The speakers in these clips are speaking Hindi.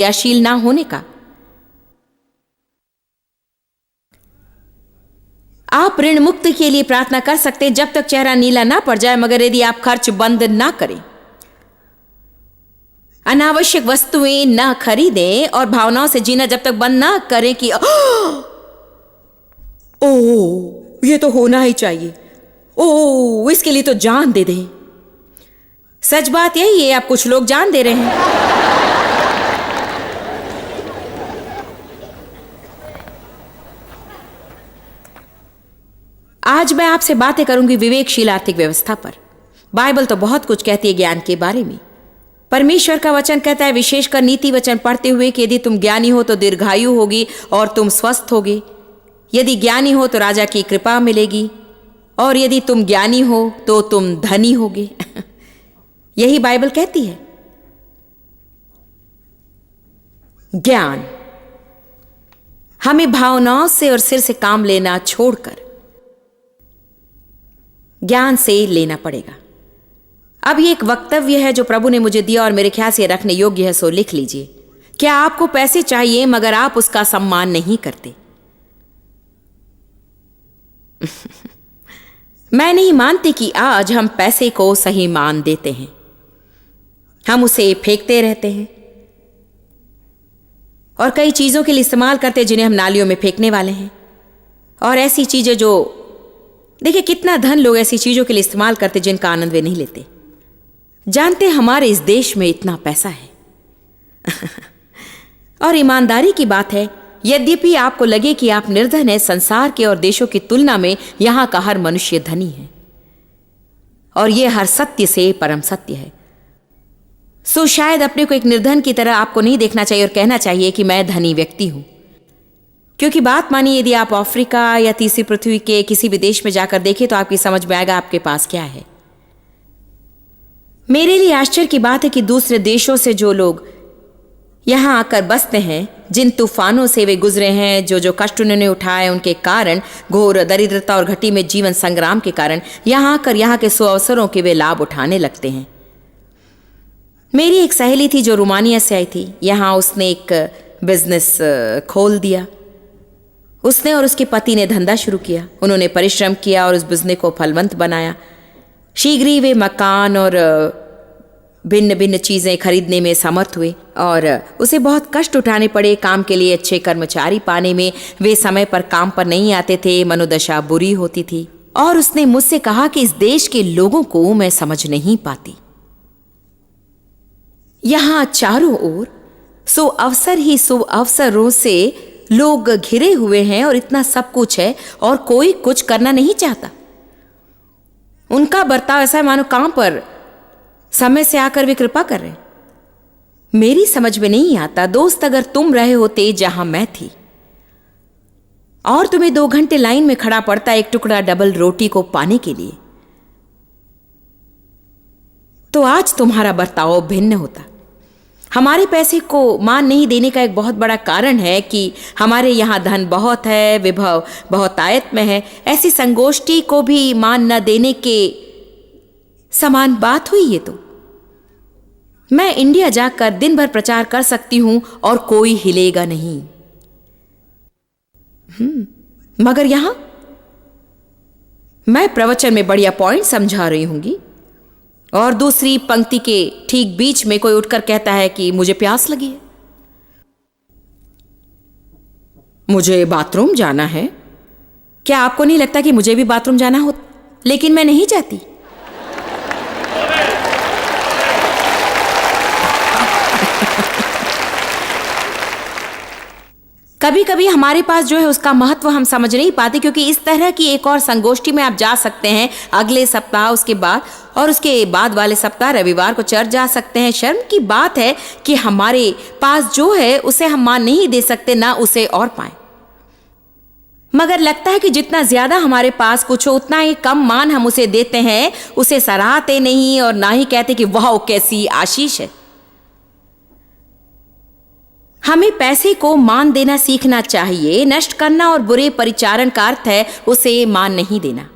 क्रियाशील ना होने का। आप ऋण मुक्ति के लिए प्रार्थना कर सकते हैं जब तक चेहरा नीला ना पड़ जाए, मगर यदि आप खर्च बंद ना करें, अनावश्यक वस्तुएं ना खरीदें और भावनाओं से जीना जब तक बंद ना करें कि ओ ये तो होना ही चाहिए, ओ इसके लिए तो जान दे दें। सच बात यही है, आप कुछ लोग जान दे रहे हैं। आज मैं आपसे बातें करूंगी विवेकशील आर्थिक व्यवस्था पर। बाइबल तो बहुत कुछ कहती है ज्ञान के बारे में। परमेश्वर का वचन कहता है, विशेषकर नीति वचन पढ़ते हुए, कि यदि तुम ज्ञानी हो तो दीर्घायु होगी और तुम स्वस्थ होगे। यदि ज्ञानी हो तो राजा की कृपा मिलेगी, और यदि तुम ज्ञानी हो तो तुम धनी होगे। यही बाइबल कहती है। ज्ञान हमें भावनाओं से और सिर से काम लेना छोड़कर ज्ञान से लेना पड़ेगा। अब ये एक वक्तव्य है जो प्रभु ने मुझे दिया और मेरे ख्याल से रखने योग्य है, सो लिख लीजिए। क्या आपको पैसे चाहिए मगर आप उसका सम्मान नहीं करते? मैं नहीं मानती कि आज हम पैसे को सही मान देते हैं। हम उसे फेंकते रहते हैं और कई चीजों के लिए इस्तेमाल करते हैं जिन्हें हम नालियों में फेंकने वाले हैं। और ऐसी चीजें जो, देखिए कितना धन लोग ऐसी चीजों के लिए इस्तेमाल करते जिनका आनंद वे नहीं लेते। जानते हैं हमारे इस देश में इतना पैसा है। और ईमानदारी की बात है, यद्यपि आपको लगे कि आप निर्धन हैं, संसार के और देशों की तुलना में यहां का हर मनुष्य धनी है, और यह हर सत्य से परम सत्य है। सो शायद अपने को एक निर्धन की तरह आपको नहीं देखना चाहिए और कहना चाहिए कि मैं धनी व्यक्ति हूं। क्योंकि बात मानिए, यदि आप अफ्रीका या तीसरी पृथ्वी के किसी भी देश में जाकर देखें तो आपकी समझ में आएगा आपके पास क्या है। मेरे लिए आश्चर्य की बात है कि दूसरे देशों से जो लोग यहां आकर बसते हैं, जिन तूफानों से वे गुजरे हैं, जो कष्ट उन्होंने उठाए, उनके कारण, घोर दरिद्रता और घटी में जीवन संग्राम के कारण यहां आकर यहां के सुअवसरों के वे लाभ उठाने लगते हैं। मेरी एक सहेली थी जो रोमानिया से आई थी। यहां उसने एक बिजनेस खोल दिया। उसने और उसके पति ने धंधा शुरू किया। उन्होंने परिश्रम किया और उस बिजनेस को फलवंत बनाया। शीघ्र ही वे मकान और भिन्न भिन्न चीजें खरीदने में समर्थ हुए, और उसे बहुत कष्ट उठाने पड़े काम के लिए अच्छे कर्मचारी पाने में। वे समय पर काम पर नहीं आते थे, मनोदशा बुरी होती थी। और उसने मुझसे कहा कि इस देश के लोगों को मैं समझ नहीं पाती। यहां चारों ओर सो अवसर ही सो अवसरों से लोग घिरे हुए हैं और इतना सब कुछ है और कोई कुछ करना नहीं चाहता। उनका बर्ताव ऐसा है मानो काम पर समय से आकर वे कृपा कर रहे। मेरी समझ में नहीं आता, दोस्त, अगर तुम रहे होते जहां मैं थी और तुम्हें 2 घंटे लाइन में खड़ा पड़ता एक टुकड़ा डबल रोटी को पाने के लिए, तो आज तुम्हारा बर्ताव भिन्न होता। हमारे पैसे को मान नहीं देने का एक बहुत बड़ा कारण है कि हमारे यहाँ धन बहुत है, विभव बहुत आयत में है। ऐसी संगोष्ठी को भी मान न देने के समान बात हुई। ये तो मैं इंडिया जाकर दिन भर प्रचार कर सकती हूं और कोई हिलेगा नहीं, मगर यहां मैं प्रवचन में बढ़िया पॉइंट समझा रही होंगी और दूसरी पंक्ति के ठीक बीच में कोई उठकर कहता है कि मुझे प्यास लगी है, मुझे बाथरूम जाना है। क्या आपको नहीं लगता कि मुझे भी बाथरूम जाना हो, लेकिन मैं नहीं जाती। कभी कभी हमारे पास जो है उसका महत्व हम समझ नहीं पाते, क्योंकि इस तरह की एक और संगोष्ठी में आप जा सकते हैं अगले सप्ताह, उसके बाद और उसके बाद वाले सप्ताह रविवार को चर्च जा सकते हैं। शर्म की बात है कि हमारे पास जो है उसे हम मान नहीं दे सकते, ना उसे और पाएं। मगर लगता है कि जितना ज्यादा हमारे पास कुछ हो उतना ही कम मान हम उसे देते हैं, उसे सराहते नहीं और ना ही कहते कि वाह कैसी आशीष है। हमें पैसे को मान देना सीखना चाहिए। नष्ट करना और बुरे परिचारण का अर्थ है उसे मान नहीं देना।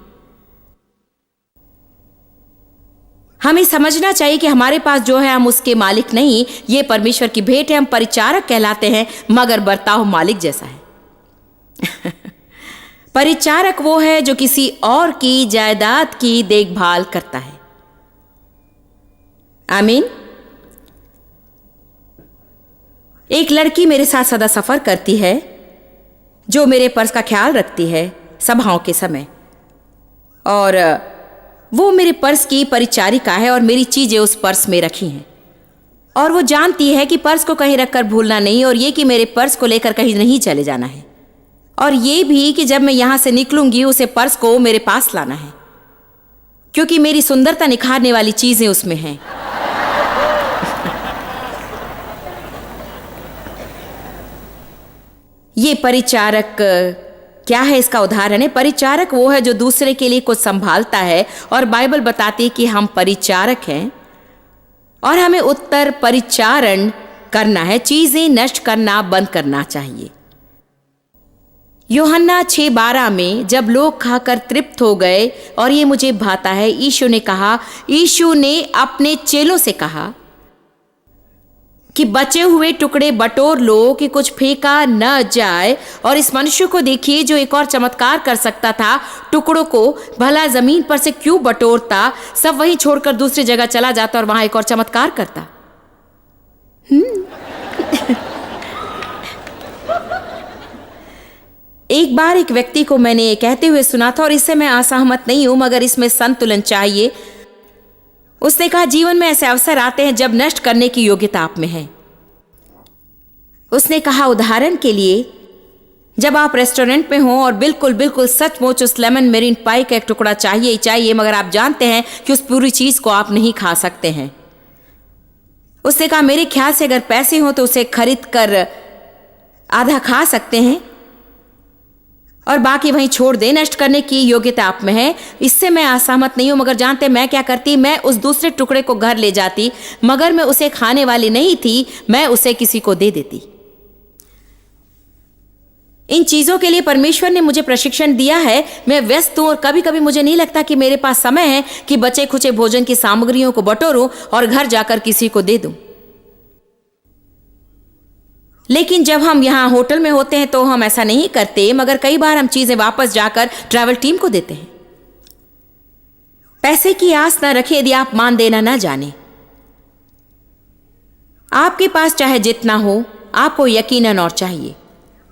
हमें समझना चाहिए कि हमारे पास जो है हम उसके मालिक नहीं, ये परमेश्वर की भेंट है। हम परिचारक कहलाते हैं, मगर बर्ताव मालिक जैसा है। परिचारक वो है जो किसी और की जायदाद की देखभाल करता है। आमीन। एक लड़की मेरे साथ सदा सफर करती है, जो मेरे पर्स का ख्याल रखती है सभाओं के समय, और वो मेरे पर्स की परिचारिका है और मेरी चीजें उस पर्स में रखी हैं। और वो जानती है कि पर्स को कहीं रखकर भूलना नहीं, और ये कि मेरे पर्स को लेकर कहीं नहीं चले जाना है, और ये भी कि जब मैं यहां से निकलूंगी उसे पर्स को मेरे पास लाना है, क्योंकि मेरी सुंदरता निखारने वाली चीजें उसमें हैं। ये परिचारक क्या है? इसका उदाहरण है, परिचारक वो है जो दूसरे के लिए कुछ संभालता है, और बाइबल बताती है कि हम परिचारक हैं और हमें उत्तर परिचारण करना है। चीजें नष्ट करना बंद करना चाहिए। यूहन्ना 6:12 में जब लोग खाकर तृप्त हो गए, और ये मुझे भाता है, यीशु ने अपने चेलों से कहा कि बचे हुए टुकड़े बटोर लो कि कुछ फेंका न जाए। और इस मनुष्य को देखिए जो एक और चमत्कार कर सकता था, टुकड़ों को भला जमीन पर से क्यों बटोरता, सब वहीं छोड़कर दूसरी जगह चला जाता और वहां एक और चमत्कार करता। एक बार एक व्यक्ति को मैंने कहते हुए सुना था, और इससे मैं असहमत नहीं हूं, मगर इसमें संतुलन चाहिए। उसने कहा, जीवन में ऐसे अवसर आते हैं जब नष्ट करने की योग्यता आप में है। उसने कहा, उदाहरण के लिए जब आप रेस्टोरेंट में हो और बिल्कुल सचमुच उस लेमन मेरीन पाई का एक टुकड़ा चाहिए ही चाहिए, मगर आप जानते हैं कि उस पूरी चीज को आप नहीं खा सकते हैं। उसने कहा, मेरे ख्याल से अगर पैसे हो तो उसे खरीद कर आधा खा सकते हैं और बाकी वहीं छोड़ दे। नष्ट करने की योग्यता आप में है। इससे मैं असहमत नहीं हूं, मगर जानते मैं क्या करती, मैं उस दूसरे टुकड़े को घर ले जाती, मगर मैं उसे खाने वाली नहीं थी, मैं उसे किसी को दे देती। इन चीजों के लिए परमेश्वर ने मुझे प्रशिक्षण दिया है। मैं व्यस्त हूं और कभी कभी मुझे नहीं लगता कि मेरे पास समय है कि बचे खुचे भोजन की सामग्रियों को बटोरूं और घर जाकर किसी को दे दूं। लेकिन जब हम यहाँ होटल में होते हैं तो हम ऐसा नहीं करते, मगर कई बार हम चीजें वापस जाकर ट्रैवल टीम को देते हैं। पैसे की आस न रखें यदि आप मान देना न जाने। आपके पास चाहे जितना हो, आपको यकीनन और चाहिए।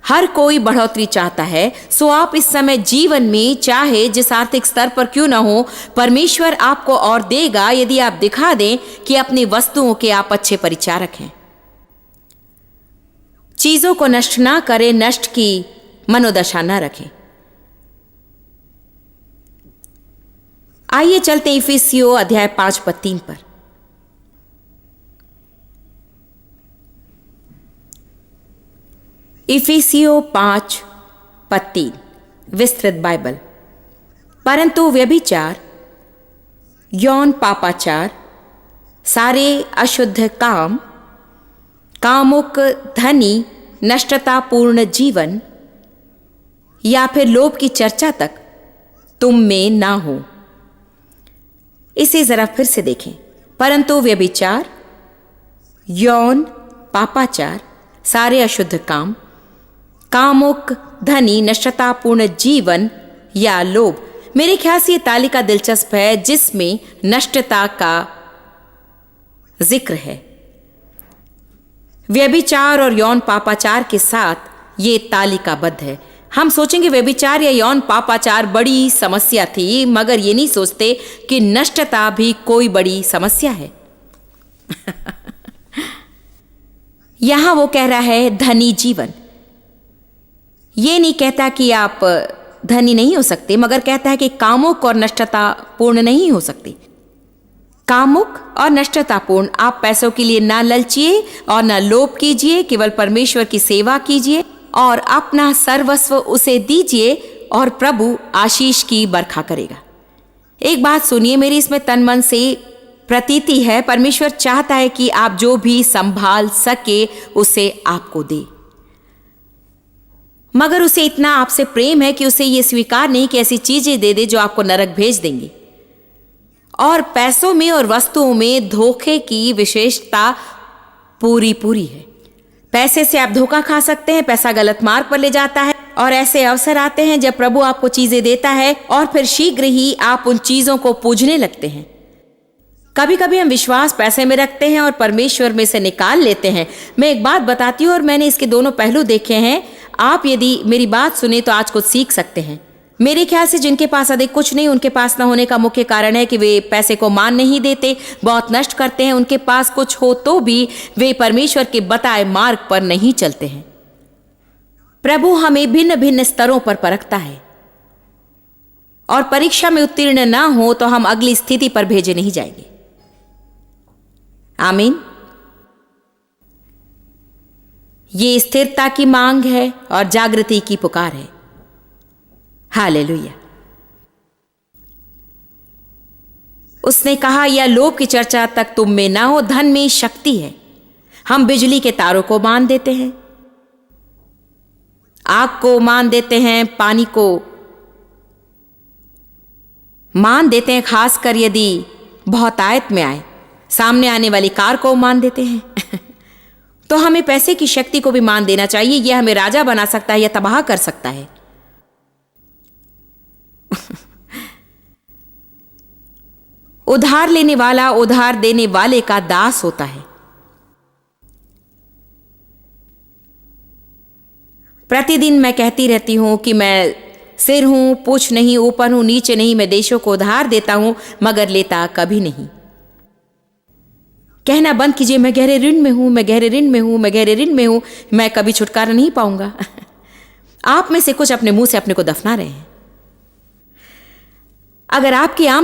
हर कोई बढ़ोतरी चाहता है। सो आप इस समय जीवन में चाहे जिस आर्थिक स्तर पर क्यों न हो, परमेश्वर आपको और देगा यदि आप दिखा दें कि अपनी वस्तुओं के आप अच्छे परिचारक हैं। चीजों को नष्ट ना करें, नष्ट की मनोदशा ना रखें। आइए चलते इफिसियों अध्याय 5:3 पर। इफिसियों 5:3 विस्तृत बाइबल। परंतु व्यभिचार, यौन पापाचार, सारे अशुद्ध काम, कामुक, धनी, नष्टतापूर्ण जीवन या फिर लोभ की चर्चा तक तुम में ना हो। इसे जरा फिर से देखें। परंतु व्यभिचार, यौन पापाचार, सारे अशुद्ध काम, कामुक, धनी, नष्टतापूर्ण जीवन या लोभ। मेरे ख्याल से ये तालिका दिलचस्प है जिसमें नष्टता का जिक्र है। व्यभिचार और यौन पापाचार के साथ ये तालिकाबद्ध है। हम सोचेंगे व्यभिचार या यौन पापाचार बड़ी समस्या थी, मगर ये नहीं सोचते कि नष्टता भी कोई बड़ी समस्या है। यहां वो कह रहा है धनी जीवन। ये नहीं कहता कि आप धनी नहीं हो सकते, मगर कहता है कि कामुक और नष्टता पूर्ण नहीं हो सकते। कामुक और नष्टतापूर्ण, आप पैसों के लिए ना ललचिए और ना लोभ कीजिए, केवल परमेश्वर की सेवा कीजिए और अपना सर्वस्व उसे दीजिए और प्रभु आशीष की बरखा करेगा। एक बात सुनिए, मेरी इसमें तन मन से प्रतीति है, परमेश्वर चाहता है कि आप जो भी संभाल सके उसे आपको दे, मगर उसे इतना आपसे प्रेम है कि उसे यह स्वीकार नहीं कि ऐसी चीजें दे दे जो आपको नरक भेज देंगी। और पैसों में और वस्तुओं में धोखे की विशेषता पूरी है। पैसे से आप धोखा खा सकते हैं, पैसा गलत मार्ग पर ले जाता है और ऐसे अवसर आते हैं जब प्रभु आपको चीजें देता है और फिर शीघ्र ही आप उन चीजों को पूजने लगते हैं। कभी कभी हम विश्वास पैसे में रखते हैं और परमेश्वर में से निकाल लेते हैं। मैं एक बात बताती हूँ और मैंने इसके दोनों पहलू देखे हैं। आप यदि मेरी बात सुने तो आज कुछ सीख सकते हैं। मेरे ख्याल से जिनके पास अधिक कुछ नहीं, उनके पास न होने का मुख्य कारण है कि वे पैसे को मान नहीं देते, बहुत नष्ट करते हैं। उनके पास कुछ हो तो भी वे परमेश्वर के बताए मार्ग पर नहीं चलते हैं। प्रभु हमें भिन्न भिन्न स्तरों पर परखता है और परीक्षा में उत्तीर्ण ना हो तो हम अगली स्थिति पर भेजे नहीं जाएंगे। आमीन। ये स्थिरता की मांग है और जागृति की पुकार है। हालेलुया। उसने कहा, यह लोभ की चर्चा तक तुम में ना हो, धन में शक्ति है। हम बिजली के तारों को मान देते हैं, आग को मान देते हैं, पानी को मान देते हैं, खासकर यदि बहुतायत में आए। सामने आने वाली कार को मान देते हैं। तो हमें पैसे की शक्ति को भी मान देना चाहिए। यह हमें राजा बना सकता है या तबाह कर सकता है। उधार लेने वाला उधार देने वाले का दास होता है। प्रतिदिन मैं कहती रहती हूं कि मैं सिर हूं, पूछ नहीं, ऊपर हूं, नीचे नहीं। मैं देशों को उधार देता हूं मगर लेता कभी नहीं। कहना बंद कीजिए, मैं गहरे ऋण में हूं, मैं गहरे ऋण में हूं, मैं गहरे ऋण में हूं, मैं कभी छुटकारा नहीं पाऊंगा। आप में से कुछ अपने मुंह से अपने को दफना रहे हैं। अगर आपकी आम